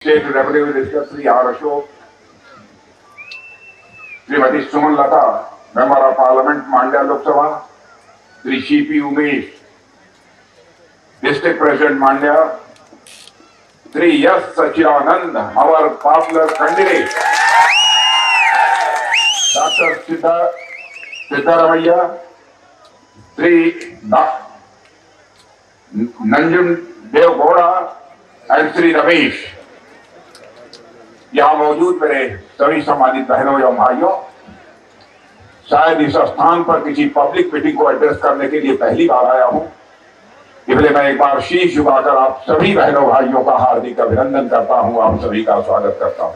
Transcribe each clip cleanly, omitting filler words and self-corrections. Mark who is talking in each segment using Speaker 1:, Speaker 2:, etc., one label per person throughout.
Speaker 1: State Representative Minister Sri R. Ashok, Srimati Suman Lata, Member of Parliament Mandya Lok Sabha, Sri C.P. Umesh, District President Mandya, Sri S. Sachidanand, our popular candidate, Dr. Siddaramaiah, Sri Nanjum Dev Gowda, and Sri Ramesh. यहाँ मौजूद मेरे सभी सम्मानित बहनों एवं भाइयों, शायद इस स्थान पर किसी पब्लिक मीटिंग को एड्रेस करने के लिए पहली बार आया हूं, इसलिए मैं एक बार शीश झुकाकर आप सभी बहनों भाइयों का हार्दिक अभिनंदन करता हूं, आप सभी का स्वागत करता हूं।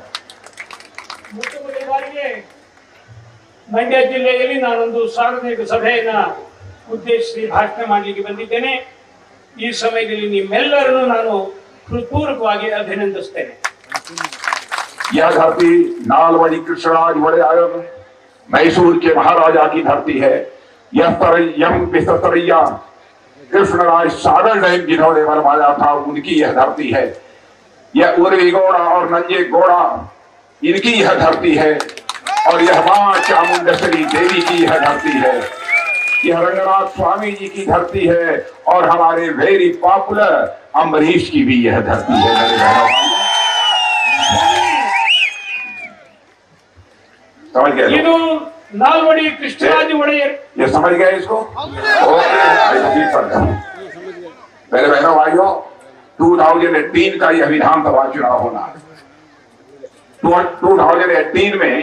Speaker 2: ಮಂಡ್ಯ ಜಿಲ್ಲೆಯಲ್ಲಿ ನಾನೊಂದು ಸಾರ್ವಜನಿಕ ಸಭೆಯನ್ನ ಉದ್ದೇಶಿಸಿ ಭಾಷಣ ಮಾಡಲಿಕ್ಕೆ ಬಂದಿದ್ದೇನೆ। ಈ ಸಮಯದಲ್ಲಿ ನಿಮ್ಮೆಲ್ಲರನ್ನು ನಾನು ಹೃತ್ಪೂರ್ವಕವಾಗಿ ಅಭಿನಂದಿಸುತ್ತೇನೆ।
Speaker 1: यह धरती नालवड़ी कृष्णराज बड़े आयोग मैसूर के महाराजा की धरती है। यह तरयम पिस्तरैया कृष्णराज सागर डैम जिन्होंने बनवाया था, उनकी यह धरती है। यह उर्वी गौड़ा और नंजे गौड़ा इनकी यह धरती है, और यह मां चामुंडेश्वरी देवी की यह धरती है। यह रंगनाथ स्वामी जी की धरती है, और हमारे वेरी पॉपुलर अम्बरीश की भी यह धरती है। मेरे बहनों समझ गए?
Speaker 2: ಇದು ನಾಲ್ವಡಿ ಕೃಷ್ಣರಾಜ ಒಡೆಯರ್,
Speaker 1: ये समझ गए इसको? मेरे बहनों भाइयों, 2018 का यह विधानसभा चुनाव होना है। 2018 में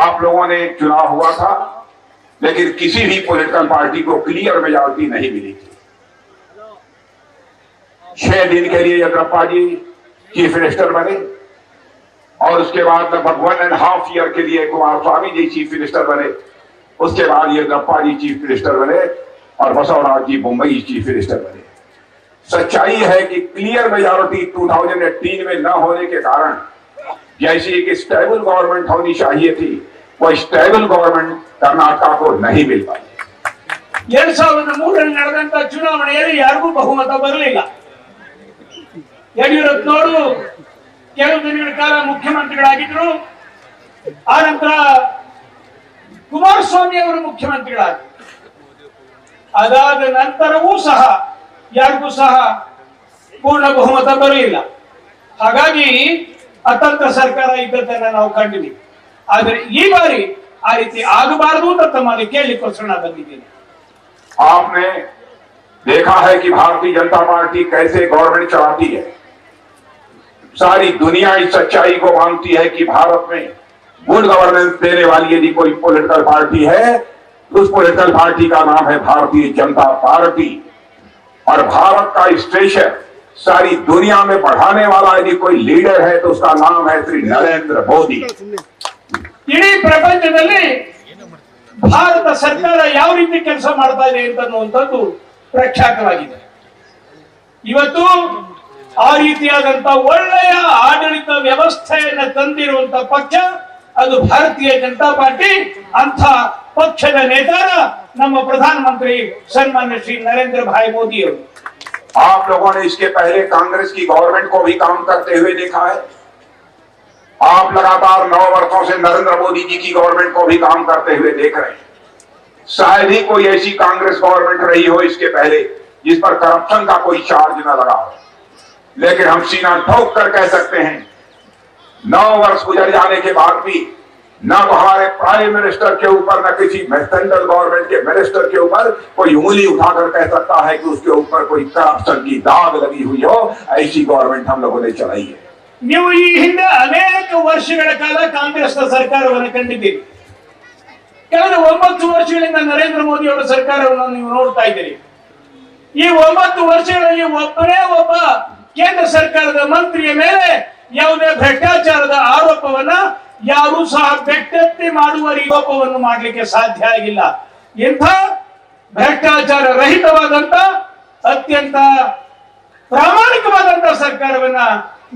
Speaker 1: आप लोगों ने चुनाव हुआ था, लेकिन किसी भी पॉलिटिकल पार्टी को क्लियर मेजॉरिटी नहीं मिली थी। 6 दिन के लिए येदियुरप्पा जी चीफ मिनिस्टर बने, और उसके बाद लगभग 1.5 ईयर के लिए कुमारस्वामी जी चीफ मिनिस्टर बने। उसके बाद येदियुरप्पा जी चीफ मिनिस्टर बने, और बसवराज जी मुंबई चीफ मिनिस्टर बने। सच्चाई है कि क्लियर मेजॉरिटी 2018 में न होने के कारण जैसी एक स्टेबल गवर्नमेंट होनी चाहिए थी, वो स्टेबल गवर्नमेंट कर्नाटक को नहीं मिल पाई।
Speaker 2: 2003 ನಡೆದಂತ ಚುನಾವಣೆಯಲ್ಲಿ ಯಾರಿಗೂ ಬಹುಮತ ಬರಲಿಲ್ಲ। ಯಡಿಯೂರಪ್ಪನವರು ಕೆಲವು ದಿನಗಳ ಕಾಲ ಮುಖ್ಯಮಂತ್ರಿಗಳಾಗಿದ್ದರು, ಆ ನಂತರ ಕುಮಾರಸ್ವಾಮಿ ಅವರು ಮುಖ್ಯಮಂತ್ರಿಗಳಾದರು। ಅದಾದ ನಂತರವೂ ಸಹ ಯಾರಿಗೂ ಸಹ ಪೂರ್ಣ ಬಹುಮತ ಬರಲಿಲ್ಲ। ಹಾಗಾಗಿ ಅತಂತ್ರ ಸರ್ಕಾರ ಇದ್ದದ್ದನ್ನ ನಾವು ಕಂಡಿದ್ದೀವಿ। ಆದರೆ ಈ ಬಾರಿ ಆ ರೀತಿ ಆಗಬಾರದು ಅಂತ ತಮ್ಮಲ್ಲಿ ಕೇಳಲಿಕ್ಕೋಸ್ಕರ ನಾನು ಬಂದಿದ್ದೇನೆ।
Speaker 1: आपने देखा है कि भारतीय जनता पार्टी कैसे गवर्नमेंट चलाती है। सारी दुनिया इस सच्चाई को मानती है कि भारत में गुड गवर्नेंस देने वाली यदि कोई पॉलिटिकल पार्टी है, उस पॉलिटिकल पार्टी का नाम है भारतीय जनता पार्टी। और भारत का स्टेशन सारी दुनिया में बढ़ाने वाला यदि कोई लीडर है, तो उसका नाम है श्री नरेंद्र मोदी।
Speaker 2: इडೀ ಪ್ರಪಂಚದಲ್ಲಿ ಭಾರತ ಸರ್ಕಾರ ಯಾವ ರೀತಿ ಕೆಲಸ ಮಾಡ್ತಾ ಇದೆ ಅಂತನ್ನುವಂಥದ್ದು ಪ್ರಖ್ಯಾತವಾಗಿದೆ। ಇವತ್ತು ಆ ರೀತಿಯಾದಂತ ಒಳ್ಳೆಯ ಆಡಳಿತ ವ್ಯವಸ್ಥೆಯನ್ನು ತಂದಿರುವಂತ ಪಕ್ಷ ಅದು ಭಾರತೀಯ ಜನತಾ ಪಾರ್ಟಿ। ಅಂತ ಪಕ್ಷದ ನೇತಾರ ನಮ್ಮ ಪ್ರಧಾನಮಂತ್ರಿ ಸನ್ಮಾನ್ಯ ಶ್ರೀ ನರೇಂದ್ರ ಭಾई मोदी ಅವರು।
Speaker 1: आप लोगों ने इसके पहले कांग्रेस की गवर्नमेंट को भी काम करते हुए देखा है। आप लगातार 9 वर्षों से नरेंद्र मोदी जी की गवर्नमेंट को भी काम करते हुए देख रहे हैं। शायद ही कोई ऐसी कांग्रेस गवर्नमेंट रही हो इसके पहले जिस पर करप्शन का कोई चार्ज न लगा हो। लेकिन हम सीना ठोक कर कह सकते हैं, 9 वर्ष गुजर जाने के बाद भी न तो हमारे प्राइम मिनिस्टर के ऊपर, न किसी सेंट्रल गवर्नमेंट के मिनिस्टर के ऊपर कोई उंगली उठाकर कह सकता है कि उसके ऊपर कोई करप्शन की दाग लगी हुई हो। ऐसी गवर्नमेंट हम लोगों ने चलाई है।
Speaker 2: ನೀವು ಈ ಹಿಂದೆ ಅನೇಕ ವರ್ಷಗಳ ಕಾಲ ಕಾಂಗ್ರೆಸ್ನ ಸರ್ಕಾರವನ್ನು ಕಂಡಿದ್ದೀರಿ। ಕಳೆದ 9 ವರ್ಷಗಳಿಂದ ನರೇಂದ್ರ ಮೋದಿ ಅವರ ಸರ್ಕಾರವನ್ನು ನೀವು ನೋಡ್ತಾ ಇದ್ದೀರಿ। ಈ 9 ವರ್ಷಗಳಲ್ಲಿ ಒಬ್ಬನೇ ಒಬ್ಬ ಕೇಂದ್ರ ಸರ್ಕಾರದ ಮಂತ್ರಿಯ ಮೇಲೆ ಯಾವುದೇ ಭ್ರಷ್ಟಾಚಾರದ ಆರೋಪವನ್ನ ಯಾರು ಸಹ ಬೆಟ್ಟೆತ್ತಿ ಮಾಡುವ ಆರೋಪವನ್ನು ಮಾಡಲಿಕ್ಕೆ ಸಾಧ್ಯ ಆಗಿಲ್ಲ। ಇಂಥ ಭ್ರಷ್ಟಾಚಾರ ರಹಿತವಾದಂತ ಅತ್ಯಂತ ಪ್ರಾಮಾಣಿಕವಾದಂತ ಸರ್ಕಾರವನ್ನ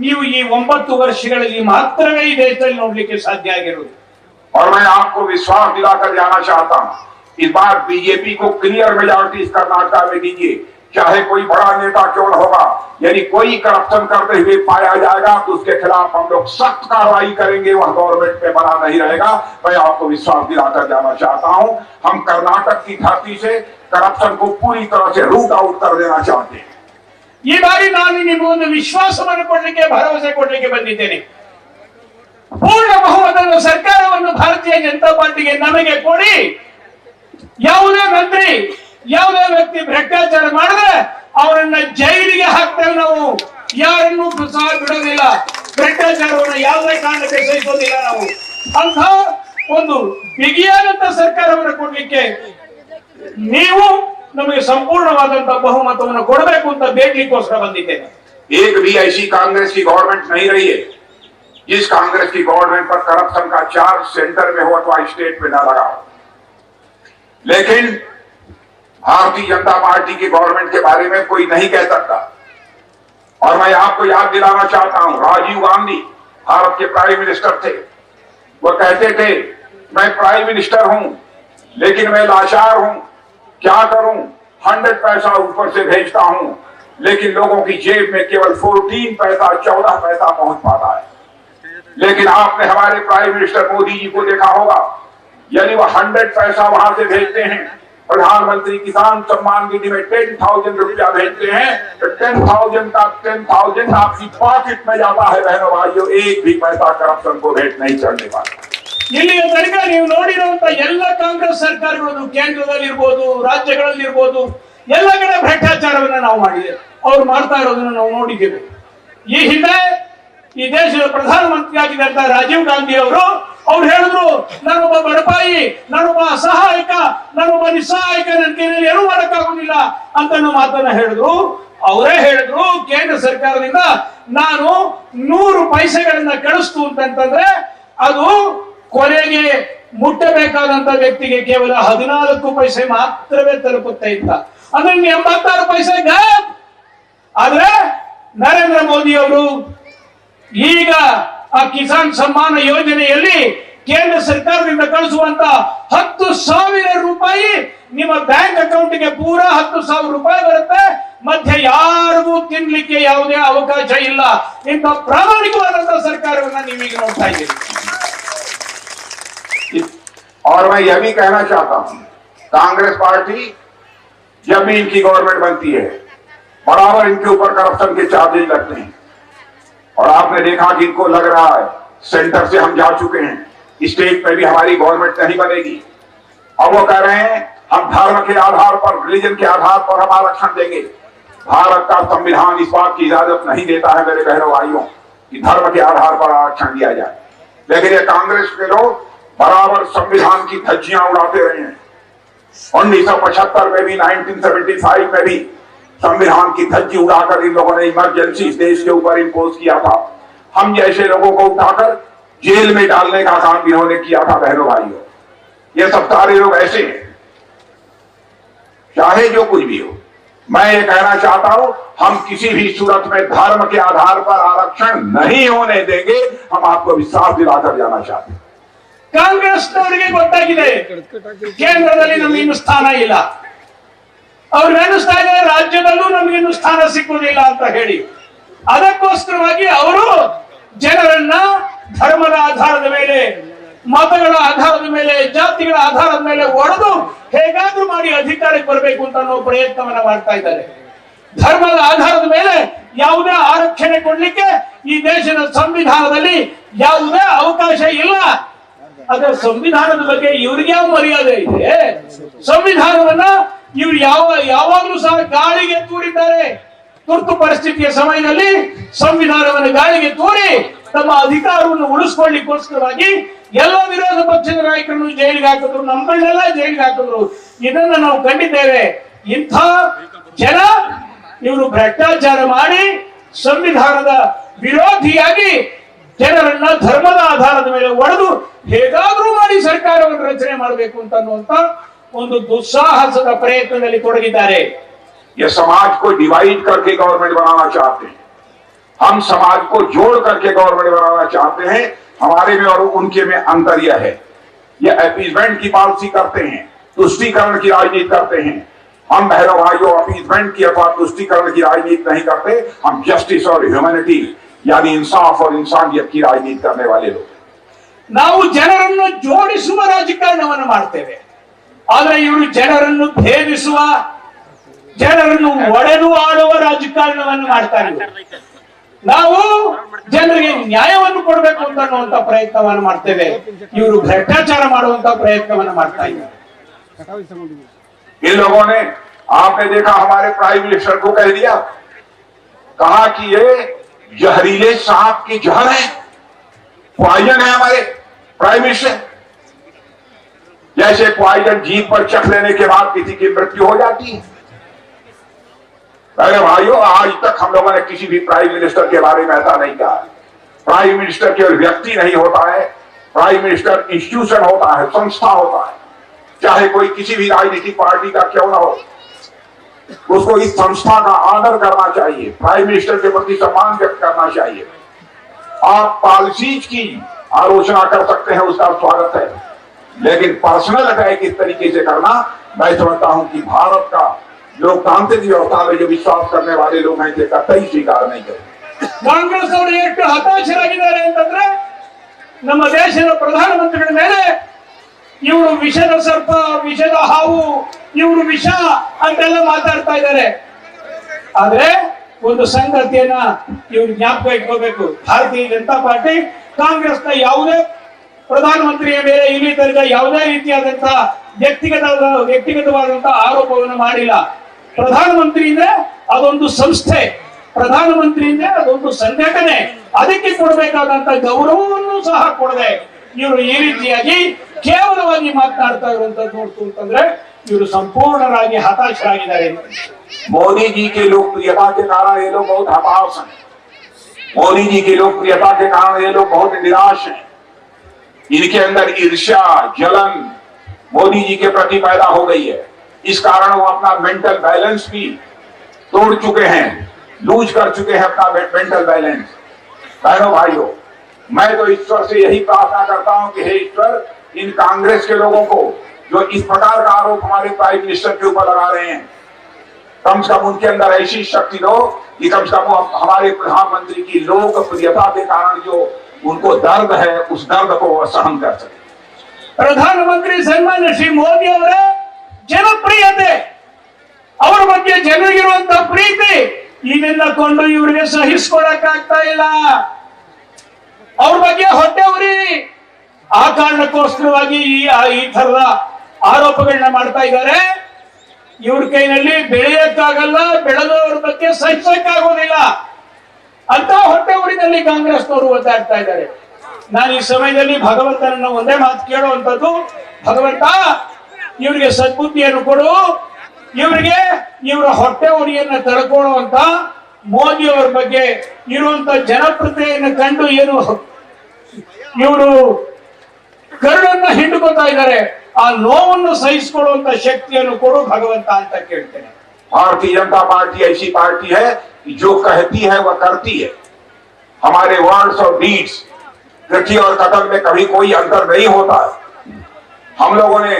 Speaker 2: ನೀವು ಈ 9 ವರ್ಷಗಳಲ್ಲಿ ಮಾತ್ರವೇ ಈ ದೇಶದಲ್ಲಿ ನೋಡ್ಲಿಕ್ಕೆ ಸಾಧ್ಯ ಆಗಿರುವುದು।
Speaker 1: और मैं आपको विश्वास दिलाकर जाना चाहता हूं, इस बार बीजेपी को क्लियर मेजॉरिटी कर्नाटक में दीजिए। चाहे कोई बड़ा नेता क्यों न होगा, यदि कोई करप्शन करते हुए पाया जाएगा तो उसके खिलाफ हम लोग सख्त कार्रवाई करेंगे, वह गवर्नमेंट में बना नहीं रहेगा। मैं आपको विश्वास दिलाकर जाना चाहता हूं, हम कर्नाटक की धरती से करप्शन को पूरी तरह से रूट आउट कर देना चाहते हैं।
Speaker 2: ಈ ಬಾರಿ ನಾನು ನಿಮಗೊಂದು ವಿಶ್ವಾಸವನ್ನು ಕೊಡಲಿಕ್ಕೆ, ಭರವಸೆ ಕೊಡಲಿಕ್ಕೆ ಬಂದಿದ್ದೇನೆ. ಪೂರ್ಣ ಬಹುಮತದ ಸರ್ಕಾರವನ್ನು ಭಾರತೀಯ ಜನತಾ ಪಾರ್ಟಿಗೆ ನಮಗೆ ಕೊಡಿ. ಯಾವುದೇ ಮಂತ್ರಿ, ಯಾವುದೇ ವ್ಯಕ್ತಿ ಭ್ರಷ್ಟಾಚಾರ ಮಾಡಿದ್ರೆ ಅವರನ್ನ ಜೈಲಿಗೆ ಹಾಕ್ತೇವೆ. ನಾವು ಯಾರನ್ನೂ ಸಹ ಬಿಡೋದಿಲ್ಲ. ಭ್ರಷ್ಟಾಚಾರವನ್ನು ಯಾವುದೇ ಕಾರಣಕ್ಕೆ ಸಹಿಸೋದಿಲ್ಲ ನಾವು. ಅಂತ ಒಂದು ಬಿಗಿಯಾದಂತ ಸರ್ಕಾರವನ್ನು ಕೊಡ್ಲಿಕ್ಕೆ ನೀವು ನಮಗೆ ಸಂಪೂರ್ಣವಾದಂತಹ ಬಹುಮತವನ್ನು ಕೊಡಬೇಕು ಅಂತ ಬೇಡ್ಲಿಕ್ಕೋಸ್ಕರ ಬಂದಿದ್ದೇನೆ.
Speaker 1: एक भी ऐसी कांग्रेस की गवर्नमेंट नहीं रही है जिस कांग्रेस की गवर्नमेंट पर करप्शन का चार्ज सेंटर में हो अथवा स्टेट में न लगा हो। लेकिन भारतीय जनता पार्टी की गवर्नमेंट के बारे में कोई नहीं कह सकता। और मैं आपको याद दिलाना चाहता हूं, राजीव गांधी भारत के प्राइम मिनिस्टर थे। वो कहते थे मैं प्राइम मिनिस्टर हूं लेकिन मैं लाचार हूं, क्या करूं, 100 पैसा ऊपर से भेजता हूं लेकिन लोगों की जेब में केवल 14 पैसा 14 पैसा पहुंच पाता है। लेकिन आपने हमारे प्राइम मिनिस्टर मोदी जी को देखा होगा, यदि वह 100 पैसा वहां से भेजते हैं, प्रधानमंत्री किसान सम्मान निधि में 10,000 रुपया भेजते हैं, तो 10,000 का 10,000 आपकी पॉकेट में जाता है। बहनों भाइयों, एक भी पैसा करप्शन को भेंट नहीं चढ़ने पाता।
Speaker 2: ಇಲ್ಲಿಯ ತನಕ ನೀವು ನೋಡಿರುವಂತ ಎಲ್ಲ ಕಾಂಗ್ರೆಸ್ ಸರ್ಕಾರಗಳು ಕೇಂದ್ರದಲ್ಲಿರ್ಬೋದು, ರಾಜ್ಯಗಳಲ್ಲಿರ್ಬೋದು, ಎಲ್ಲ ಕಡೆ ಭ್ರಷ್ಟಾಚಾರವನ್ನ ನಾವು ಮಾಡಿದ್ದೇವೆ. ಅವ್ರು ಮಾಡ್ತಾ ಇರೋದನ್ನ ನಾವು ನೋಡಿದ್ದೇವೆ. ಈ ಹಿಂದೆ ಈ ದೇಶದ ಪ್ರಧಾನಮಂತ್ರಿ ಆಗಿದ್ದಂತ ರಾಜೀವ್ ಗಾಂಧಿ ಅವ್ರು ಹೇಳಿದ್ರು, ನಾನೊಬ್ಬ ಬಡಪಾಯಿ, ನಾನೊಬ್ಬ ಅಸಹಾಯಕ, ನಾನೊಬ್ಬ ನಿಸ್ಸಹಾಯಕ, ನನ್ನ ಕೈಯಲ್ಲಿ ಏನೂ ಮಾಡಕ್ಕಾಗುದಿಲ್ಲ ಅಂತ ಮಾತನ್ನ ಹೇಳಿದ್ರು. ಅವರೇ ಹೇಳಿದ್ರು, ಕೇಂದ್ರ ಸರ್ಕಾರದಿಂದ ನಾನು 100 ಪೈಸೆಗಳನ್ನ ಕಳಿಸ್ತು ಅಂತಂದ್ರೆ ಅದು ಕೊನೆಗೆ ಮುಟ್ಟಬೇಕಾದಂತ ವ್ಯಕ್ತಿಗೆ ಕೇವಲ 14 ಪೈಸೆ ಮಾತ್ರವೇ ತಲುಪುತ್ತೆ ಅಂತ. ಅಂದ್ರೆ 86 ಪೈಸೆ ಗಾಯಬ್. ಆದ್ರೆ ನರೇಂದ್ರ ಮೋದಿ ಅವರು ಈಗ ಆ ಕಿಸಾನ್ ಸಮ್ಮಾನ ಯೋಜನೆಯಲ್ಲಿ ಕೇಂದ್ರ ಸರ್ಕಾರದಿಂದ ಕಳಿಸುವಂತ 10,000 ರೂಪಾಯಿ ನಿಮ್ಮ ಬ್ಯಾಂಕ್ ಅಕೌಂಟ್ಗೆ ಪೂರಾ 10,000 ರೂಪಾಯಿ ಬರುತ್ತೆ. ಮಧ್ಯೆ ಯಾರಿಗೂ ತಿನ್ಲಿಕ್ಕೆ ಯಾವುದೇ ಅವಕಾಶ ಇಲ್ಲ. ಇಂಥ ಪ್ರಾಮಾಣಿಕವಾದಂತಹ ಸರ್ಕಾರವನ್ನ ನೀವೀಗ ನೋಡ್ತಾ ಇದ್ದೀರಿ.
Speaker 1: और मैं यह भी कहना चाहता हूं, कांग्रेस पार्टी जब भी इनकी गवर्नमेंट बनती है बराबर इनके ऊपर करप्शन के चार्जेस लगते हैं। और आपने देखा कि इनको लग रहा है सेंटर से हम जा चुके हैं, स्टेट में भी हमारी गवर्नमेंट नहीं बनेगी। और वो कह रहे हैं हम धर्म के आधार पर, रिलीजन के आधार पर हम आरक्षण देंगे। भारत का संविधान इस बात की इजाजत नहीं देता है मेरे बहनों भाइयों कि धर्म के आधार पर आरक्षण दिया जाए। लेकिन ये कांग्रेस के लोग बराबर संविधान की धज्जियां उड़ाते रहे हैं। 1975 में भी, 1975 में भी संविधान की धज्जी उड़ाकर इन लोगों ने इमरजेंसी इस देश के ऊपर इंपोज किया था। हम जैसे लोगों को उठाकर जेल में डालने का काम इन्होंने किया था। बहनों भाइयों, ये सब सारे लोग ऐसे हैं, चाहे जो कुछ भी हो। मैं ये कहना चाहता हूं, हम किसी भी सूरत में धर्म के आधार पर आरक्षण नहीं होने देंगे। हम आपको विश्वास दिलाकर जाना चाहते हैं।
Speaker 2: ಕಾಂಗ್ರೆಸ್ನವರಿಗೆ ಗೊತ್ತಾಗಿದೆ ಕೇಂದ್ರದಲ್ಲಿ ನಮ್ಗೆ ಇನ್ನು ಸ್ಥಾನ ಇಲ್ಲ, ಅವ್ರು ನೆನೆಸ್ತಾ ಇದ್ದಾರೆ ರಾಜ್ಯದಲ್ಲೂ ನಮ್ಗೆ ಇನ್ನು ಸ್ಥಾನ ಸಿಕ್ಕುವುದಿಲ್ಲ ಅಂತ ಹೇಳಿ. ಅದಕ್ಕೋಸ್ಕರವಾಗಿ ಅವರು ಜನರನ್ನ ಧರ್ಮದ ಆಧಾರದ ಮೇಲೆ, ಮತಗಳ ಆಧಾರದ ಮೇಲೆ, ಜಾತಿಗಳ ಆಧಾರದ ಮೇಲೆ ಒಡೆದು ಹೇಗಾದ್ರೂ ಮಾಡಿ ಅಧಿಕಾರಕ್ಕೆ ಬರಬೇಕು ಅಂತ ಅನ್ನೋ ಪ್ರಯತ್ನವನ್ನ ಮಾಡ್ತಾ ಇದ್ದಾರೆ. ಧರ್ಮದ ಆಧಾರದ ಮೇಲೆ ಯಾವುದೇ ಆರಕ್ಷಣೆ ಕೊಡ್ಲಿಕ್ಕೆ ಈ ದೇಶದ ಸಂವಿಧಾನದಲ್ಲಿ ಯಾವುದೇ ಅವಕಾಶ ಇಲ್ಲ. ಅದರ ಸಂವಿಧಾನದ ಬಗ್ಗೆ ಇವ್ರಿಗೆ ಯಾವ ಮರ್ಯಾದೆ ಇದೆ? ಸಂವಿಧಾನವನ್ನ ಇವ್ರು ಯಾವಾಗ್ಲೂ ಸಹ ಗಾಳಿಗೆ ತೂರಿದ್ದಾರೆ. ತುರ್ತು ಪರಿಸ್ಥಿತಿಯ ಸಮಯದಲ್ಲಿ ಸಂವಿಧಾನವನ್ನು ಗಾಳಿಗೆ ತೂರಿ ತಮ್ಮ ಅಧಿಕಾರವನ್ನು ಉಳಿಸ್ಕೊಳ್ಳಿಕ್ಕೋಸ್ಕರವಾಗಿ ಎಲ್ಲ ವಿರೋಧ ಪಕ್ಷದ ನಾಯಕರನ್ನು ಜೈಲಿಗೆ ಹಾಕಿದ್ರು, ನಮ್ಮಗಳನ್ನೆಲ್ಲ ಜೈಲಿಗೆ ಹಾಕಿದ್ರು. ಇದನ್ನ ನಾವು ಕಂಡಿದ್ದೇವೆ. ಇಂಥ ಜನ ಇವರು ಭ್ರಷ್ಟಾಚಾರ ಮಾಡಿ ಸಂವಿಧಾನದ ವಿರೋಧಿಯಾಗಿ ಜನರನ್ನ ಧರ್ಮದ ಆಧಾರದ ಮೇಲೆ ಒಡೆದು ಹೇಗಾದ್ರೂ ಮಾಡಿ ಸರ್ಕಾರವನ್ನು ರಚನೆ ಮಾಡಬೇಕು ಅಂತ ಅನ್ನುವಂತ ಒಂದು ದುಸ್ಸಾಹಸದ ಪ್ರಯತ್ನದಲ್ಲಿ ತೊಡಗಿದ್ದಾರೆ.
Speaker 1: ये समाज को डिवाइड करके गवर्नमेंट बनाना चाहते हैं, हम समाज को जोड़ करके गवर्नमेंट बनाना चाहते हैं। हमारे में और उनके में अंतर यह है, ये अपीजमेंट की पॉलिसी करते हैं, तुष्टीकरण की राजनीति करते हैं। हम बहनों भाइयों अपीजमेंट की अथवा तुष्टिकरण की राजनीति नहीं करते, हम जस्टिस और ह्यूमैनिटी यानी इंसाफ और इंसानियत की राजनीति करने वाले लोग।
Speaker 2: ನಾವು ಜನರನ್ನು ಜೋಡಿಸುವ ರಾಜಕಾರಣವನ್ನು ಮಾಡ್ತೇವೆ, ಆದ್ರೆ ಇವರು ಜನರನ್ನು ಭೇದಿಸುವ, ಜನರನ್ನು ಒಡೆದು ಆಳುವ ರಾಜಕಾರಣವನ್ನು ಮಾಡ್ತಾರೆ. ನಾವು ಜನರಿಗೆ ನ್ಯಾಯವನ್ನು ಕೊಡಬೇಕು ಅಂತ ಅನ್ನುವಂತ ಪ್ರಯತ್ನವನ್ನು ಮಾಡ್ತೇವೆ, ಇವರು ಭ್ರಷ್ಟಾಚಾರ ಮಾಡುವಂತ ಪ್ರಯತ್ನವನ್ನು ಮಾಡ್ತಾ ಇದ್ದಾರೆ.
Speaker 1: इन लोगों ने, आपने देखा हमारे प्राइम मिनिस्टर को कह दिया, कहा कि ये जहरीले सांप की जहर है, पॉइजन है हमारे प्राइम मिनिस्टर। जैसे पॉइजन जीभ पर चख लेने के बाद किसी की मृत्यु हो जाती है। अरे भाइयों, आज तक हम लोगों ने किसी भी प्राइम मिनिस्टर के बारे में ऐसा नहीं कहा। प्राइम मिनिस्टर केवल व्यक्ति नहीं होता है, प्राइम मिनिस्टर इंस्टीट्यूशन होता है, संस्था होता है। चाहे कोई किसी भी राजनीतिक पार्टी का क्यों ना हो, उसको इस संस्था का आदर करना चाहिए, प्राइम मिनिस्टर के प्रति सम्मान व्यक्त करना चाहिए। आप पॉलिसीज की आलोचना कर सकते हैं, उसका स्वागत है, लेकिन पर्सनल अटैक इस तरीके से करना, मैं समझता हूं कि भारत का लोकतांत्रिक व्यवस्था में जो विश्वास करने वाले लोग हैं इसे कतई स्वीकार नहीं करें।
Speaker 2: ಕಾಂಗ್ರೆಸ್ ಅವರು ಎಷ್ಟು ಹತಾಶರಾಗಿದ್ದಾರೆ ಅಂತಂದ್ರೆ, ನಮ್ಮ ದೇಶದ ಪ್ರಧಾನಮಂತ್ರಿಗಳ ಮೇಲೆ ಇವರು ವಿಷದ ಸರ್ಪ, ವಿಷದ ಹಾವು, ಇವರು ವಿಷ ಅಂತೆಲ್ಲ ಮಾತಾಡ್ತಾ ಇದ್ದಾರೆ. ಆದ್ರೆ ಒಂದು ಸಂಗತಿಯನ್ನ ಇವ್ರು ಜ್ಞಾಪಕ ಇಟ್ಕೋಬೇಕು, ಭಾರತೀಯ ಜನತಾ ಪಾರ್ಟಿ ಕಾಂಗ್ರೆಸ್ನ ಯಾವುದೇ ಪ್ರಧಾನಮಂತ್ರಿಯ ಮೇಲೆ ಇಲ್ಲಿ ತನಕ ಯಾವುದೇ ರೀತಿಯಾದಂತಹ ವ್ಯಕ್ತಿಗತವಾದಂತಹ ಆರೋಪವನ್ನು ಮಾಡಿಲ್ಲ. ಪ್ರಧಾನಮಂತ್ರಿ ಅಂದ್ರೆ ಅದೊಂದು ಸಂಸ್ಥೆ, ಪ್ರಧಾನಮಂತ್ರಿ ಅಂದ್ರೆ ಅದೊಂದು ಸಂಘಟನೆ, ಅದಕ್ಕೆ ಕೊಡಬೇಕಾದಂತ ಗೌರವವನ್ನು ಸಹ ಕೊಡದೆ ಇವರು ಈ ರೀತಿಯಾಗಿ ಕೇವಲವಾಗಿ ಮಾತನಾಡ್ತಾ ಇರುವಂತದ್ದು ನೋಡ್ತು ಅಂತಂದ್ರೆ ಇವರು ಸಂಪೂರ್ಣರಾಗಿ ಹತಾಶರಾಗಿದ್ದಾರೆ.
Speaker 1: मोदी जी की लोकप्रियता के कारण ये लोग बहुत हताश हैं, मोदी जी की लोकप्रियता के कारण ये लोग बहुत निराश हैं। इनके अंदर ईर्ष्या, जलन मोदी जी के प्रति पैदा हो गई है। इस कारण वो अपना मेंटल बैलेंस भी तोड़ चुके हैं, लूज कर चुके हैं अपना मेंटल बैलेंस। बहनों भाइयों, मैं तो ईश्वर से यही प्रार्थना करता हूं कि हे ईश्वर, इन कांग्रेस के लोगों को जो इस प्रकार का आरोप हमारे प्राइम मिनिस्टर के ऊपर लगा रहे हैं, कम से कम उनके अंदर ऐसी शक्ति दो कि कम से कम हमारे प्रधानमंत्री की लोकप्रियता के कारण जो उनको दर्द है, उस दर्द को वह सहन कर सके।
Speaker 2: ಪ್ರಧಾನಮಂತ್ರಿ ಸನ್ಮಾನ್ಯ ಶ್ರೀ ಮೋದಿ ಅವರ ಜನಪ್ರಿಯತೆ, ಅವರ ಬಗ್ಗೆ ಜನರಿಗಿರುವಂತಹ ಪ್ರೀತಿ, ಇದನ್ನ ಕೊಂಡು ಇವರಿಗೆ ಸಹಿಸಿಕೊಳ್ಳಕ್ಕಾಗ್ತಾ ಇಲ್ಲ. ಅವ್ರ ಬಗ್ಗೆ ಹೊಟ್ಟೆ ಉರಿ, ಆ ಕಾರಣಕ್ಕೋಸ್ಕರವಾಗಿ ಈ ತರದ ಆರೋಪಗಳನ್ನ ಮಾಡ್ತಾ ಇದ್ದಾರೆ. ಇವ್ರ ಕೈನಲ್ಲಿ ಬೆಳೆಯಕ್ಕಾಗಲ್ಲ, ಬೆಳೆದವರ ಬಗ್ಗೆ ಸಹಿಸಕ್ಕಾಗೋದಿಲ್ಲ ಅಂತ ಹೊಟ್ಟೆ ಉರಿನಲ್ಲಿ ಕಾಂಗ್ರೆಸ್ನವರು ಒದ್ದಾಡ್ತಾ ಇದ್ದಾರೆ. ನಾನು ಈ ಸಮಯದಲ್ಲಿ ಭಗವಂತನನ್ನ ಒಂದೇ ಮಾತು ಕೇಳುವಂತದ್ದು, ಭಗವಂತ ಇವರಿಗೆ ಸದ್ಬುದ್ಧಿಯನ್ನು ಕೊಡು, ಇವರಿಗೆ ಇವರ ಹೊಟ್ಟೆ ಉರಿಯನ್ನ ತಡ್ಕೊಳ್ಳುವಂತ ಮೋದಿ ಅವರ ಬಗ್ಗೆ ಇರುವಂತ ಜನಪ್ರಿಯತೆಯನ್ನು ಕಂಡು ಏನು ಇವರು ಕರುಳನ್ನ ಹಿಂಡುಕೊತಾ ಇದ್ದಾರೆ, ಆ ನೋವನ್ನು ಸಹಿಸಿಕೊಳ್ಳುವಂತ ಶಕ್ತಿಯನ್ನು ಕೊಡು ಭಗವಂತ ಅಂತ ಕೇಳ್ತೇನೆ.
Speaker 1: भारतीय जनता पार्टी ऐसी पार्टी है कि जो कहती है वह करती है। हमारे वर्ड्स और डीड्स, कृति और कथन में कभी कोई अंतर नहीं होता है। हम लोगों ने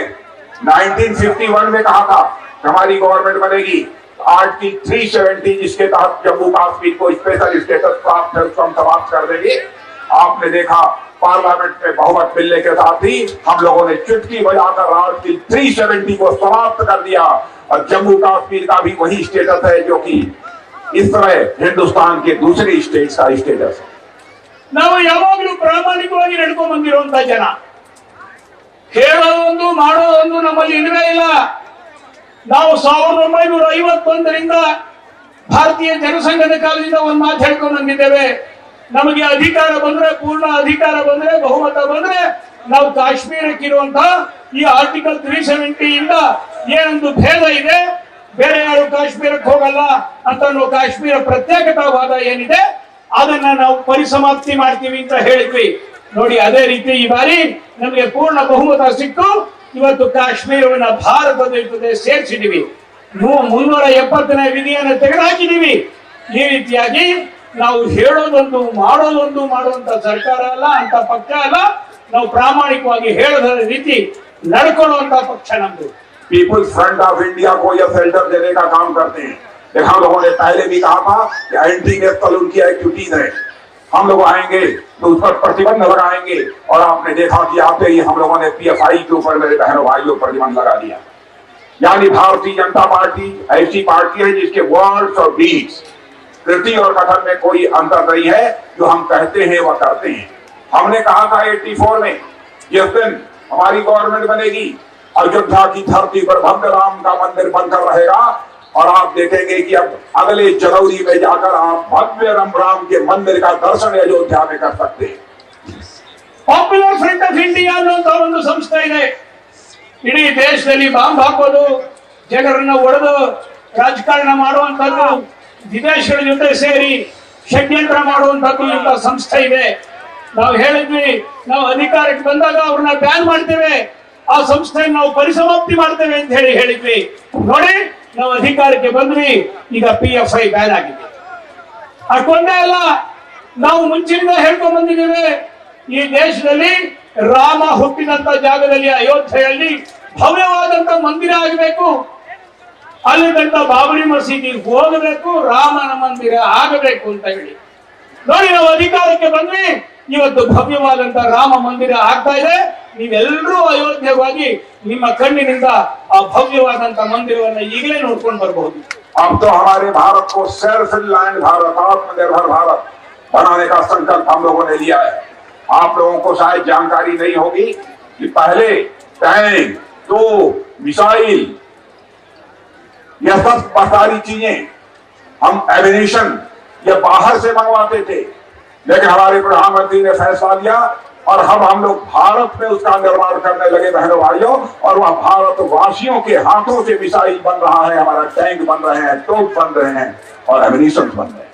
Speaker 1: 1951 में कहा था कि हमारी गवर्नमेंट बनेगी, आर्टिकल 370 जिसके तहत जम्मू कश्मीर को स्पेशल स्टेटस प्राप्त है उसको हम समाप्त कर देंगे। आपने देखा पार्लियामेंट में बहुमत मिलने के साथ ही हम लोगों ने चुटकी बजाकर आर्टिकल 370 को समाप्त कर दिया और जम्मू कश्मीर का भी वही स्टेटस है जो कि इस तरह हिंदुस्तान के दूसरे स्टेट्स का स्टेटस है।
Speaker 2: ನಾವು ಯಾವಾಗಲೂ ಪ್ರಾಮಾಣಿಕವಾಗಿ ನಡ್ಕೊಂಡ್ ಬಂದಿರುವಂತ ಜನ, ಹೇಳೋದೊಂದು ಮಾಡೋದೊಂದು ನಮ್ಮಲ್ಲಿ ಇಲ್ಲವೇ ಇಲ್ಲ. ನಾವು 1951ರಿಂದ ಭಾರತೀಯ ಜನಸಂಘದ ಕಾಲದಿಂದ ಒಂದು ಮಾತು ಹೇಳ್ಕೊಂಡು ಬಂದಿದ್ದೇವೆ, ನಮಗೆ ಅಧಿಕಾರ ಬಂದ್ರೆ, ಪೂರ್ಣ ಅಧಿಕಾರ ಬಂದ್ರೆ, ಬಹುಮತ ಬಂದ್ರೆ ನಾವು ಕಾಶ್ಮೀರಕ್ಕಿರುವಂತಹ ಈ ಆರ್ಟಿಕಲ್ 370 ಇಂದ ಏನೊಂದು ಭೇದ ಇದೆ, ಬೇರೆ ಯಾರು ಕಾಶ್ಮೀರಕ್ಕೆ ಹೋಗಲ್ಲ ಅಂತ ಕಾಶ್ಮೀರ ಪ್ರತ್ಯೇಕತಾವಾದ ಏನಿದೆ ಅದನ್ನ ನಾವು ಪರಿಸಮಾಪ್ತಿ ಮಾಡ್ತೀವಿ ಅಂತ ಹೇಳಿದ್ವಿ. ನೋಡಿ, ಅದೇ ರೀತಿ ಈ ಬಾರಿ ನಮಗೆ ಪೂರ್ಣ ಬಹುಮತ ಸಿಕ್ತು. ಇವತ್ತು ಕಾಶ್ಮೀರವನ್ನ ಭಾರತದ ಜೊತೆ ಸೇರಿಸಿದೀವಿ, 370ನೇ ವಿಧಿಯನ್ನು ತೆಗೆದುಹಾಕಿದೀವಿ. ಈ ರೀತಿಯಾಗಿ ನಾವು ಹೇಳೋದೊಂದು ಮಾಡೋದೊಂದು ಮಾಡುವಂತ ಸರ್ಕಾರ ಅಲ್ಲ, ಅಂತ ಪಕ್ಷ ಅಲ್ಲ. ನಾವು ಪ್ರಾಮಾಣಿಕವಾಗಿ ಹೇಳದ ರೀತಿ ನಡ್ಕೊಳ್ಳುವಂತ ಪಕ್ಷ ನಮ್ದು.
Speaker 1: पीपुल्स फ्रंट ऑफ इंडिया को यह शेल्टर देने का काम करते हैं। लेकिन हम लोगों ने पहले भी कहा था कि एंटी नेशनल उनकी एक्टिविटीज है, हम लोग आएंगे तो उस पर प्रतिबंध लगाएंगे, और आपने देखा कि आते ही हम लोगों ने पीएफआई के ऊपर मेरे बहनों भाइयों प्रतिबंध लगा दिया। यानी भारतीय जनता पार्टी ऐसी पार्टी है जिसके वर्ड्स और डीड्स, कृति और कथन में कोई अंतर नहीं है। जो हम कहते हैं वह करते हैं। हमने कहा था 84 में जिस दिन हमारी गवर्नमेंट बनेगी, अयोध्या की धरती पर भव्य राम का मंदिर बनकर रहेगा, और आप देखेंगे कि अब अगले जनवरी में जाकर आप भव्य राम के मंदिर का दर्शन अयोध्या में कर सकते हैं।
Speaker 2: ಪಾಪ್ಯುಲರ್ ಫ್ರಂಟ್ ಆಫ್ ಇಂಡಿಯಾ ಅನ್ನುವಂತ ಒಂದು ಸಂಸ್ಥೆ ಇದೆ. ಇಡೀ ದೇಶದಲ್ಲಿ ಬಾಂಬ್ ಹಾಕೋದು, ಜನರನ್ನ ಒಡೆದು ರಾಜಕಾರಣ ಮಾಡುವಂತದ್ದು, ವಿದೇಶಗಳ ಜೊತೆ ಸೇರಿ ಷಡ್ಯಂತ್ರ ಮಾಡುವಂತದ್ದು ಇಂಥ ಸಂಸ್ಥೆ ಇದೆ. ನಾವು ಹೇಳಿದ್ವಿ, ನಾವು ಅಧಿಕಾರಕ್ಕೆ ಬಂದಾಗ ಅವ್ರನ್ನ ಬ್ಯಾನ್ ಮಾಡ್ತೇವೆ, ಆ ಸಂಸ್ಥೆಯನ್ನು ನಾವು ಪರಿಸಮಾಪ್ತಿ ಮಾಡ್ತೇವೆ ಅಂತ ಹೇಳಿದ್ವಿ. ನೋಡಿ, ನಾವು ಅಧಿಕಾರಕ್ಕೆ ಬಂದ್ವಿ, ಈಗ PFI ಬ್ಯಾನ್ ಆಗಿದೆ. ಅಷ್ಟೊಂದೇ ಅಲ್ಲ, ನಾವು ಮುಂಚಿನಿಂದ ಹೇಳ್ಕೊಂಡ್ ಬಂದಿದ್ದೇವೆ, ಈ ದೇಶದಲ್ಲಿ ರಾಮ ಹುಟ್ಟಿದಂತ ಜಾಗದಲ್ಲಿ ಅಯೋಧ್ಯೆಯಲ್ಲಿ ಭವ್ಯವಾದಂತ ಮಂದಿರ ಆಗಬೇಕು, ಅಲ್ಲಿದ್ದಂತ ಬಾಬರಿ ಮಸೀದಿ ಹೋಗಬೇಕು, ರಾಮನ ಮಂದಿರ ಆಗಬೇಕು ಅಂತ ಹೇಳಿ ನೋಡಿ ನಾವು ಅಧಿಕಾರಕ್ಕೆ ಬಂದ್ವಿ. ಇವತ್ತು ಭವ್ಯವಾದಂತ ರಾಮ ಮಂದಿರ ಆಗ್ತಾ ಇದೆ. ನೀವೆಲ್ಲರೂ ಅಯೋಧ್ಯೆಗೆ ಹೋಗಿ ನಿಮ್ಮ ಕಣ್ಣಿನಿಂದ ಆ ಭವ್ಯವಾದಂತ ಮಂದಿರವನ್ನು ಈಗಲೇ ನೋಡ್ಕೊಂಡು ಬರಬಹುದು.
Speaker 1: अब तो हमारे भारत को सेल्फ रिलायंट भारत, आत्मनिर्भर भारत बनाने का संकल्प हम लोगों ने लिया है। आप लोगों को शायद जानकारी नहीं होगी कि पहले टैंक, तोप, मिसाइल, यह सब सारी चीजें हम एविनेशन ये बाहर से मंगवाते थे, लेकिन हमारे प्रधानमंत्री ने फैसला लिया और अब हम लोग भारत में उसका निर्माण करने लगे बहनों भाइयों, और वह भारत वासियों के हाथों से मिसाइल बन रहा है, हमारा टैंक बन रहे हैं, तोप बन रहे हैं और एमिनेशन बन रहे हैं।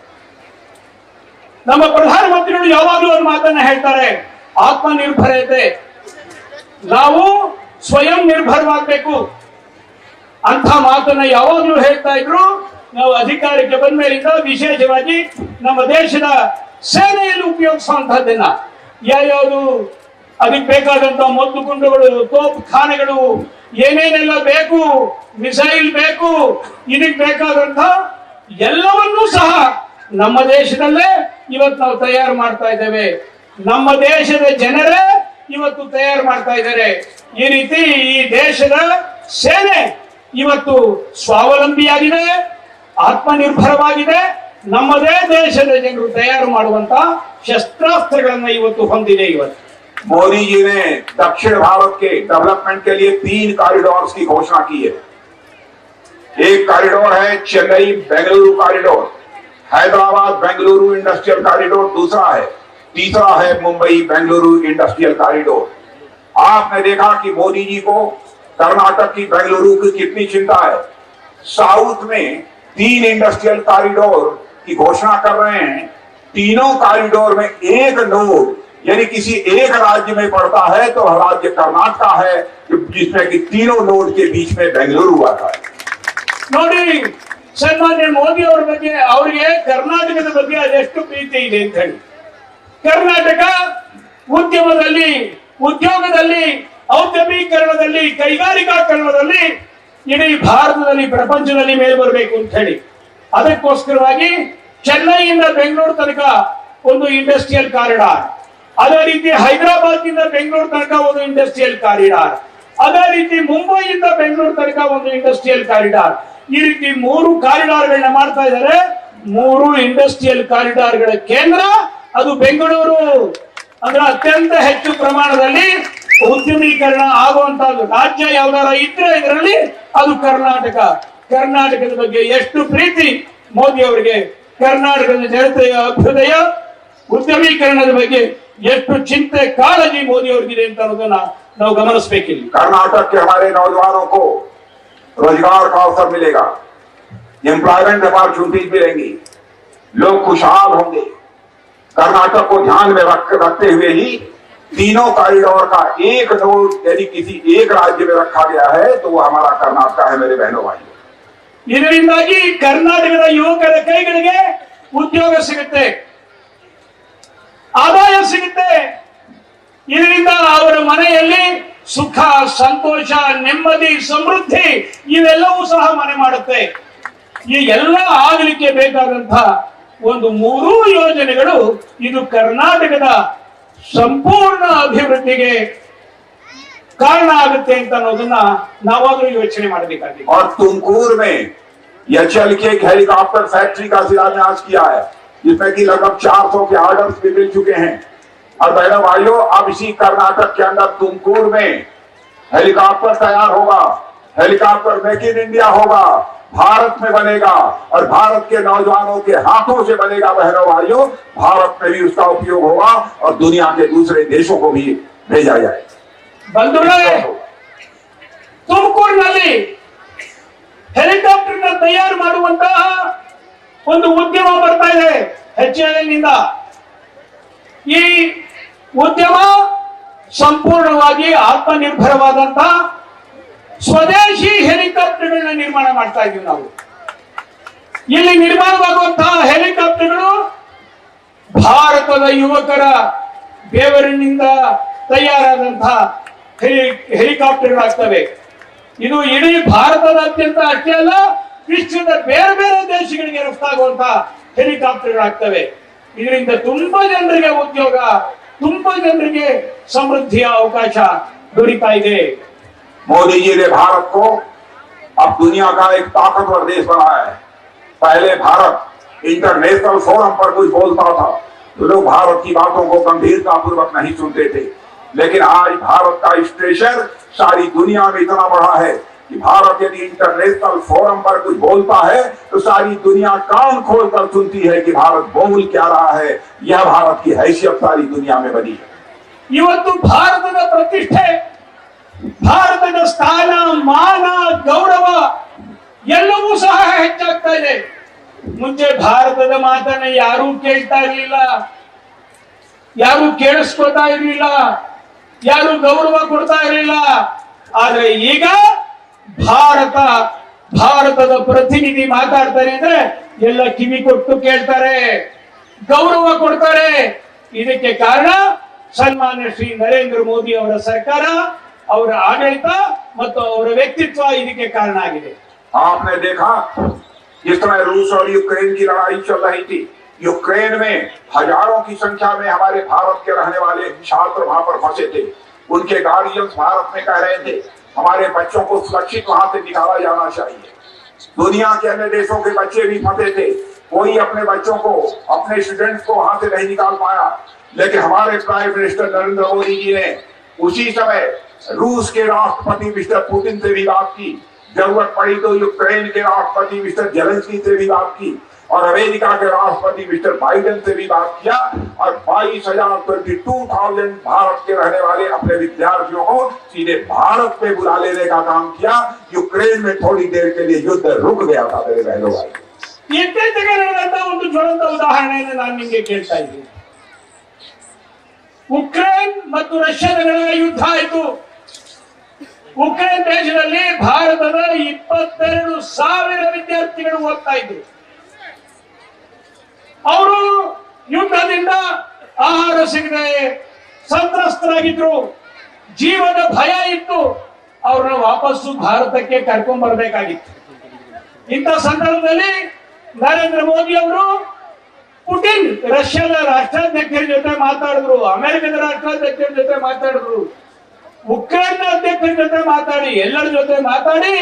Speaker 2: ನಮ್ಮ ಪ್ರಧಾನಮಂತ್ರಿಗಳು ಯಾವಾಗಲೂ ಒಂದು ಮಾತನ್ನ ಹೇಳ್ತಾರೆ, ಆತ್ಮನಿರ್ಭರತೆ, ನಾವು ಸ್ವಯಂ ನಿರ್ಭರವಾಗಬೇಕು ಅಂತ ಮಾತನ್ನ ಯಾವಾಗಲೂ ಹೇಳ್ತಾ ಇದ್ರು. ನಾವು ಅಧಿಕಾರಕ್ಕೆ ಬಂದ ಮೇಲಿಂದ ವಿಶೇಷವಾಗಿ ನಮ್ಮ ದೇಶದ ಸೇನೆಯಲ್ಲಿ ಉಪಯೋಗಿಸುವಂತಹದ್ದನ್ನ ಯಾವ್ಯಾವುದು ಅದಕ್ಕೆ ಬೇಕಾದಂತ ಮದ್ದು ಗುಂಡುಗಳು, ತೋಪ್ ಖಾನೆಗಳು, ಏನೇನೆಲ್ಲ ಬೇಕು, ಮಿಸೈಲ್ ಬೇಕು, ಇದಕ್ಕೆ ಬೇಕಾದಂತ ಎಲ್ಲವನ್ನೂ ಸಹ ನಮ್ಮ ದೇಶದಲ್ಲೇ ಇವತ್ತು ನಾವು ತಯಾರು ಮಾಡ್ತಾ ಇದ್ದೇವೆ. ನಮ್ಮ ದೇಶದ ಜನರೇ ಇವತ್ತು ತಯಾರು ಮಾಡ್ತಾ ಇದ್ದಾರೆ. ಈ ರೀತಿ ಈ ದೇಶದ ಸೇನೆ ಇವತ್ತು ಸ್ವಾವಲಂಬಿಯಾಗಿದೆ, ಆತ್ಮನಿರ್ಭರವಾಗಿದೆ. ನಮ್ಮದೇ ದೇಶದ ಜನರು ತಯಾರು ಮಾಡುವಂತ ಶಸ್ತ್ರಾಸ್ತ್ರಗಳನ್ನ ಇವತ್ತು ಹೊಂದಿದೆ. ಇವತ್ತು
Speaker 1: मोदी जी ने दक्षिण भारत के डेवलपमेंट के लिए 3 कॉरिडोर्स की घोषणा की है। एक कॉरिडोर है Chennai Bengaluru corridor, Hyderabad Bengaluru industrial corridor दूसरा है, तीसरा है मुंबई बेंगलुरु इंडस्ट्रियल कॉरिडोर। आपने देखा कि मोदी जी को कर्नाटक की बेंगलुरु की कितनी चिंता है। साउथ में 3 इंडस्ट्रियल कॉरिडोर की घोषणा कर रहे हैं। तीनों कॉरिडोर में एक नोड यानी किसी एक राज्य में पड़ता है तो राज्य कर्नाटक है, जिसमें कि तीनों नोड के बीच में बेंगलुरु आता है।
Speaker 2: ನೋಡಿ, ಸನ್ಮಾನ್ಯ ಮೋದಿ ಅವರ ಬಗ್ಗೆ, ಅವರಿಗೆ ಕರ್ನಾಟಕದ ಬಗ್ಗೆ ಅದೆಷ್ಟು ಪ್ರೀತಿ ಇದೆ ಅಂತ ಹೇಳಿ. ಕರ್ನಾಟಕ ಉದ್ಯಮದಲ್ಲಿ, ಉದ್ಯೋಗದಲ್ಲಿ, ಔದ್ಯಮೀಕರಣದಲ್ಲಿ, ಕೈಗಾರಿಕಾಕರಣದಲ್ಲಿ ಇಡೀ ಭಾರತದಲ್ಲಿ, ಪ್ರಪಂಚದಲ್ಲಿ ಮೇಲೆ ಬರಬೇಕು ಅಂತ ಹೇಳಿ ಅದಕ್ಕೋಸ್ಕರವಾಗಿ ಚೆನ್ನೈಯಿಂದ ಬೆಂಗಳೂರು ತನಕ ಒಂದು ಇಂಡಸ್ಟ್ರಿಯಲ್ ಕಾರಿಡಾರ್, ಅದೇ ರೀತಿ ಹೈದರಾಬಾದ್ ನಿಂದ ಬೆಂಗಳೂರು ತನಕ ಒಂದು ಇಂಡಸ್ಟ್ರಿಯಲ್ ಕಾರಿಡಾರ್, ಅದೇ ರೀತಿ ಮುಂಬೈಯಿಂದ ಬೆಂಗಳೂರು ತನಕ ಒಂದು ಇಂಡಸ್ಟ್ರಿಯಲ್ ಕಾರಿಡಾರ್, ಈ ರೀತಿ 3 ಕಾರಿಡಾರ್ಗಳನ್ನ ಮಾಡ್ತಾ ಇದ್ದಾರೆ. 3 ಇಂಡಸ್ಟ್ರಿಯಲ್ ಕಾರಿಡಾರ್ಗಳ ಕೇಂದ್ರ ಅದು ಬೆಂಗಳೂರು. ಅಂದ್ರೆ ಅತ್ಯಂತ ಹೆಚ್ಚು ಪ್ರಮಾಣದಲ್ಲಿ ಉದ್ಯಮೀಕರಣ ಆಗುವಂತ ರಾಜ್ಯ ಯಾವ್ದಾರ ಇದ್ರೆ ಇದರಲ್ಲಿ ಅದು ಕರ್ನಾಟಕ. ಕರ್ನಾಟಕದ ಬಗ್ಗೆ ಎಷ್ಟು ಪ್ರೀತಿ ಮೋದಿ ಅವರಿಗೆ, ಕರ್ನಾಟಕದ ಜನತೆಯ ಅಭ್ಯುದಯ, ಉದ್ಯಮೀಕರಣದ ಬಗ್ಗೆ ಎಷ್ಟು ಚಿಂತೆ, ಕಾಳಜಿ ಮೋದಿ ಅವರಿಗಿದೆ ಅಂತ ಅನ್ನೋದನ್ನ ನಾವು ಗಮನಿಸಬೇಕಿಲ್ಲ.
Speaker 1: कर्नाटक के हमारे नौजवानों को रोजगार का अवसर मिलेगा, एम्प्लॉयमेंट अपॉर्चुनिटीज मिलेंगी, लोग खुशहाल होंगे। कर्नाटक को ध्यान में रखते हुए ही तीनों कॉरिडोर का एक नोड यदि किसी एक राज्य में रखा गया है तो वो हमारा कर्नाटक है मेरे बहनों भाइयों।
Speaker 2: ಇದರಿಂದಾಗಿ ಕರ್ನಾಟಕದ ಯುವಕರ ಕೈಗಳಿಗೆ ಉದ್ಯೋಗ ಸಿಗುತ್ತೆ, ಆದಾಯ ಸಿಗುತ್ತೆ. ಇದರಿಂದ ಅವರ ಮನೆಯಲ್ಲಿ ಸುಖ, ಸಂತೋಷ, ನೆಮ್ಮದಿ, ಸಮೃದ್ಧಿ ಇವೆಲ್ಲವೂ ಸಹ ಮನೆ ಮಾಡುತ್ತೆ. ಈ ಎಲ್ಲ ಆಗಲಿಕ್ಕೆ ಬೇಕಾದಂತ ಒಂದು 3 ಯೋಜನೆಗಳು ಇದು ಕರ್ನಾಟಕದ ಸಂಪೂರ್ಣ ಅಭಿವೃದ್ಧಿಗೆ ಕಾರಣ ಆಗುತ್ತೆ ಅಂತ ಅನ್ನೋದನ್ನ ನಾವಾಗಲೂ ಯೋಚನೆ ಮಾಡಬೇಕಾಗಿದೆ.
Speaker 1: और तुमकूर में एचएल के एक हेलीकॉप्टर फैक्ट्री का शिलान्यास किया है, जिसमें कि लगभग 400 के ऑर्डर्स भी मिल चुके हैं। और बहनों भाइयों, अब इसी कर्नाटक के अंदर तुमकूर में हेलीकॉप्टर तैयार होगा, हेलीकॉप्टर मेक इन इंडिया होगा, भारत में बनेगा और भारत के नौजवानों के हाथों से बनेगा। बहनों भाइयों, भारत में भी उसका उपयोग होगा और दुनिया के दूसरे देशों को भी भेजा जाएगा।
Speaker 2: ಬಂಧುಗಳೇ, ತುಮಕೂರಿನಲ್ಲಿ ಹೆಲಿಕಾಪ್ಟರ್ ತಯಾರು ಮಾಡುವಂತಹ ಒಂದು ಉದ್ಯಮ ಬರ್ತಾ ಇದೆ HAL ನಿಂದ. ಈ ಉದ್ಯಮ ಸಂಪೂರ್ಣವಾಗಿ ಆತ್ಮನಿರ್ಭರವಾದಂತಹ ಸ್ವದೇಶಿ ಹೆಲಿಕಾಪ್ಟರ್ಗಳನ್ನ ನಿರ್ಮಾಣ ಮಾಡ್ತಾ ಇದೀವಿ ನಾವು. ಇಲ್ಲಿ ನಿರ್ಮಾಣವಾಗುವಂತಹ ಹೆಲಿಕಾಪ್ಟರ್ಗಳು ಭಾರತದ ಯುವಕರ ಬೆವರಿನಿಂದ ತಯಾರಾದಂತಹ ಹೆಲಿಕಾಪ್ಟರ್ಗಳಾಗ್ತವೆ. ಇದು ಇಡೀ ಭಾರತದಾದ್ಯಂತ ಅಷ್ಟೇ ಅಲ್ಲ, ವಿಶ್ವದ ಬೇರೆ ಬೇರೆ ದೇಶಗಳಿಗೆ ರಫ್ತಾಗುವಂತಹ ಹೆಲಿಕಾಪ್ಟರ್ಗಳಾಗ್ತವೆ. ಇದರಿಂದ ತುಂಬಾ ಜನರಿಗೆ ಉದ್ಯೋಗ, ತುಂಬಾ ಜನರಿಗೆ ಸಮೃದ್ಧಿಯ ಅವಕಾಶ ದೊರೀತಾ ಇದೆ.
Speaker 1: मोदी जी ने भारत को अब दुनिया का एक ताकतवर देश बनाया है। पहले भारत इंटरनेशनल फोरम पर कुछ बोलता था तो लोग भारत की बातों को गंभीरता पूर्वक नहीं सुनते थे, लेकिन आज भारत का स्टेशन सारी दुनिया में इतना बड़ा है कि भारत यदि इंटरनेशनल फोरम पर कुछ बोलता है तो सारी दुनिया कान खोलकर सुनती है कि भारत बोल क्या रहा है। यह भारत की हैसियत सारी दुनिया में बनी है।
Speaker 2: ಇವತ್ತು ಭಾರತದ ಪ್ರತಿಷ್ಠೆ, ಭಾರತದ ಸ್ಥಾನ, ಮಾನ, ಗೌರವ ಎಲ್ಲವೂ ಸಹ ಹೆಚ್ಚಾಗ್ತಾ ಇದೆ. ಮುಂಚೆ ಭಾರತದ ಮಾತನ್ನ ಯಾರೂ ಕೇಳ್ತಾ ಇರಲಿಲ್ಲ, ಯಾರು ಕೇಳಿಸ್ಕೊತಾ ಇರಲಿಲ್ಲ, ಯಾರು ಗೌರವ ಕೊಡ್ತಾ ಇರಲಿಲ್ಲ. ಆದ್ರೆ ಈಗ ಭಾರತದ ಪ್ರತಿನಿಧಿ ಮಾತಾಡ್ತಾರೆ ಅಂದ್ರೆ ಎಲ್ಲ ಕಿವಿ ಕೊಟ್ಟು ಕೇಳ್ತಾರೆ, ಗೌರವ ಕೊಡ್ತಾರೆ. ಇದಕ್ಕೆ ಕಾರಣ ಸನ್ಮಾನ್ಯ ಶ್ರೀ ನರೇಂದ್ರ ಮೋದಿ ಅವರ ಸರ್ಕಾರ, ಅವರ ಆಡಳಿತ ಮತ್ತು ಅವರ ವ್ಯಕ್ತಿತ್ವ ಇದಕ್ಕೆ ಕಾರಣ ಆಗಿದೆ.
Speaker 1: आपने देखा जिस तरह रूस और यूक्रेन की लड़ाई चल रही थी, यूक्रेन में हजारों की संख्या में हमारे भारत के रहने वाले छात्र वहां पर फंसे थे। उनके गार्डियंस भारत में कह रहे थे हमारे बच्चों को सुरक्षित वहां से निकाला जाना चाहिए। दुनिया के अन्य देशों के बच्चे भी फंसे थे, कोई अपने बच्चों को, अपने स्टूडेंट्स को वहां से नहीं निकाल पाया। लेकिन हमारे प्राइम मिनिस्टर नरेंद्र मोदी जी ने उसी समय रूस के राष्ट्रपति मिस्टर पुतिन से भी बात की, जरूरत पड़ी तो यूक्रेन के राष्ट्रपति मिस्टर जेलेंस्की से भी बात की और अमेरिका के राष्ट्रपति मिस्टर बाइडेन से भी बात किया और 22,000 भारत के रहने वाले अपने विद्यार्थियों को सीधे भारत में बुला लेने का काम किया। यूक्रेन में थोड़ी देर के लिए युद्ध रुक गया था मेरे बहनों भाई।
Speaker 2: ಇತ್ತೀಚೆಗೆ ನಡೆದಂತ ಒಂದು ಜ್ವಲಂತ ಉದಾಹರಣೆಯನ್ನು ನಾನು ನಿಮಗೆ ಕೇಳ್ತಾ ಇದ್ದೀನಿ. ಉಕ್ರೇನ್ ಮತ್ತು ರಷ್ಯಾದ ನಡುವೆ ಯುದ್ಧ ಆಯಿತು. ಉಕ್ರೇನ್ ದೇಶದಲ್ಲಿ ಭಾರತದ 22,000 ವಿದ್ಯಾರ್ಥಿಗಳು ಓದ್ತಾ ಇದ್ರು. ಅವರು ಯುದ್ಧದಿಂದ ಆಹಾರ ಸಿಗದೆ ಸಂತ್ರಸ್ತರಾಗಿದ್ರು, ಜೀವದ ಭಯ ಇತ್ತು. ಅವ್ರನ್ನ ವಾಪಸ್ಸು ಭಾರತಕ್ಕೆ ಕರ್ಕೊಂಡ್ ಬರ್ಬೇಕಾಗಿತ್ತು. ಇಂಥ ಸಂದರ್ಭದಲ್ಲಿ ನರೇಂದ್ರ ಮೋದಿ ಅವರು ಪುಟಿನ್ ರಷ್ಯಾದ ರಾಷ್ಟ್ರಾಧ್ಯಕ್ಷರ ಜೊತೆ ಮಾತಾಡಿದ್ರು, ಅಮೆರಿಕದ ರಾಷ್ಟ್ರಾಧ್ಯಕ್ಷರ ಜೊತೆ ಮಾತಾಡಿದ್ರು, ಉಕ್ರೇನ್ ಅಧ್ಯಕ್ಷರ ಜೊತೆ ಮಾತಾಡಿ, ಎಲ್ಲರ ಜೊತೆ ಮಾತಾಡಿ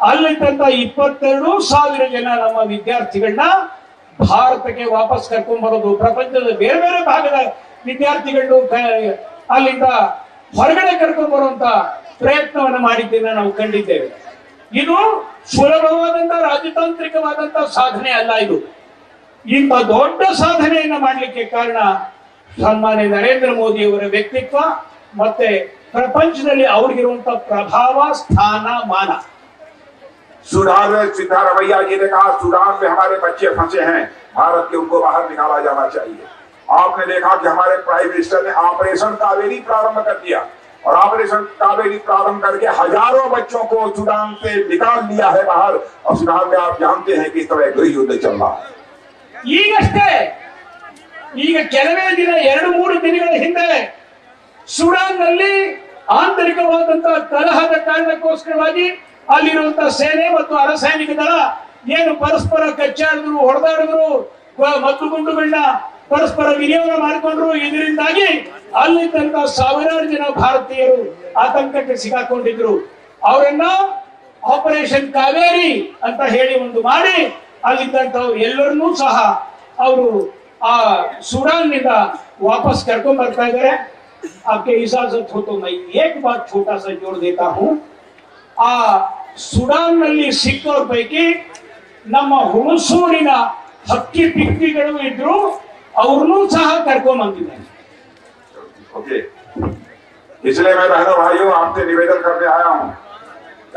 Speaker 2: ಅಲ್ಲಿದ್ದಂತ 22,000 ಜನ ನಮ್ಮ ವಿದ್ಯಾರ್ಥಿಗಳನ್ನ ಭಾರತಕ್ಕೆ ವಾಪಸ್ ಕರ್ಕೊಂಡ್ ಬರೋದು, ಪ್ರಪಂಚದ ಬೇರೆ ಬೇರೆ ಭಾಗದ ವಿದ್ಯಾರ್ಥಿಗಳು ಅಲ್ಲಿಂದ ಹೊರಗಡೆ ಕರ್ಕೊಂಡ್ ಬರುವಂತ ಪ್ರಯತ್ನವನ್ನು ಮಾಡಿದ್ದನ್ನ ನಾವು ಕಂಡಿದ್ದೇವೆ. ಇದು ಸುಲಭವಾದಂತ ರಾಜತಾಂತ್ರಿಕವಾದಂತ ಸಾಧನೆ ಅಲ್ಲ. ಇದು ಇಂಥ ದೊಡ್ಡ ಸಾಧನೆಯನ್ನ ಮಾಡಲಿಕ್ಕೆ ಕಾರಣ ಸನ್ಮಾನ್ಯ ನರೇಂದ್ರ ಮೋದಿ ಅವರ ವ್ಯಕ್ತಿತ್ವ ಮತ್ತೆ ಪ್ರಪಂಚದಲ್ಲಿ ಅವ್ರಿಗಿರುವಂತ ಪ್ರಭಾವ, ಸ್ಥಾನ, ಮಾನ.
Speaker 1: सूडान में सिद्धारमैया जी ने कहा सूडान में हमारे बच्चे फंसे हैं, भारत के उनको बाहर निकाला जाना चाहिए। आपने देखा कि हमारे प्राइम मिनिस्टर ने ऑपरेशन कावेरी प्रारंभ कर दिया और ऑपरेशन कावेरी प्रारंभ करके हजारों बच्चों को सूडान से निकाल लिया है बाहर। और सूडान में आप जानते हैं कि इस तरह गृह युद्ध चल रहा है।
Speaker 2: ಈಗಷ್ಟೇ, ಈಗ ಕೆಲವೇ ದಿನ 2-3 ದಿನಗಳ ಹಿಂದೆ ಸುಡಾನ್ ನಲ್ಲಿ ಆಂತರಿಕವಾದಂತಹ ಕಲಹದ ಕಾರಣಕ್ಕೋಸ್ಕರವಾಗಿ ಅಲ್ಲಿರುವಂತಹ ಸೇನೆ ಮತ್ತು ಅರಸೈನಿಕ ದಳ ಏನು ಪರಸ್ಪರ ಕಚ್ಚಾಡಿದ್ರು, ಹೊಡೆದಾಡಿದ್ರು, ಮದ್ದು ಗುಂಡುಗಳನ್ನ ಪರಸ್ಪರ ವಿನಿಯೋಗ ಮಾಡಿಕೊಂಡ್ರು. ಇದರಿಂದಾಗಿ ಅಲ್ಲಿದ್ದಂತಹ ಸಾವಿರಾರು ಜನ ಭಾರತೀಯರು ಆತಂಕಕ್ಕೆ ಸಿಕ್ಕಾಕೊಂಡಿದ್ರು. ಅವರನ್ನ ಆಪರೇಷನ್ ಕಾವೇರಿ ಅಂತ ಹೇಳಿ ಒಂದು ಮಾಡಿ ಅಲ್ಲಿದ್ದಂಥವ್ರು ಎಲ್ಲರನ್ನೂ ಸಹ ಅವರು ಆ सूडान वापस करके ಬರ್ತಾ ಇದ್ದಾರೆ. आपके इजाजत हो तो मैं एक बात छोटा सा जोड़ देता हूं. ಆ ಸುಡಾನ್ ನಲ್ಲಿ ಸಿಕ್ಕವ್ರ ಪೈಕಿ ನಮ್ಮ ಹುಣಸೂರಿನ ಹಕ್ಕಿ ಪಿಕ್ಕಿಗಳು ಇದ್ರು, ಅವ್ರನ್ನೂ ಸಹ ಕರ್ಕೊಂಡ್ ಬಂದಿದ್ದಾರೆ.
Speaker 1: ओके, इसलिए मैं बहनों भाइयों आपसे निवेदन करने आया हूं,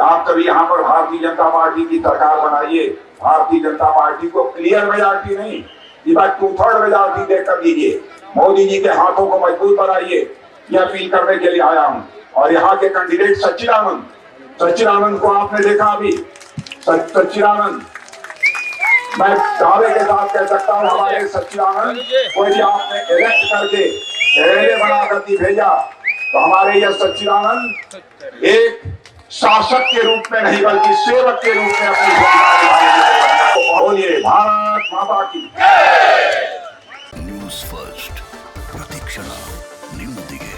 Speaker 1: आप कभी यहाँ पर भारतीय जनता पार्टी की सरकार बनाइए. भारतीय जनता पार्टी को क्लियर मेजॉरिटी नहीं, ये बात 2/3 मेजॉरिटी देकर दीजिए. मोदी जी के हाथों को मजबूत बनाइए, ये अपील करने के लिए आया हूं. और यहाँ के कैंडिडेट सच्चिदानंद को आपने देखा अभी. सच्चिदानंद, मैं दावे के साथ कह सकता हूं, हमारे सच्चिदानंद को यदि आपने इलेक्ट करके एमएलए बनाकर भेजा तो हमारे यह सच्चिदानंद एक शासक के रूप में नहीं बल्कि सेवक के रूप में अपनी बोलिए भारत माता की.
Speaker 3: न्यूज़ फर्स्ट, प्रतीक्षण निम्मदिगे.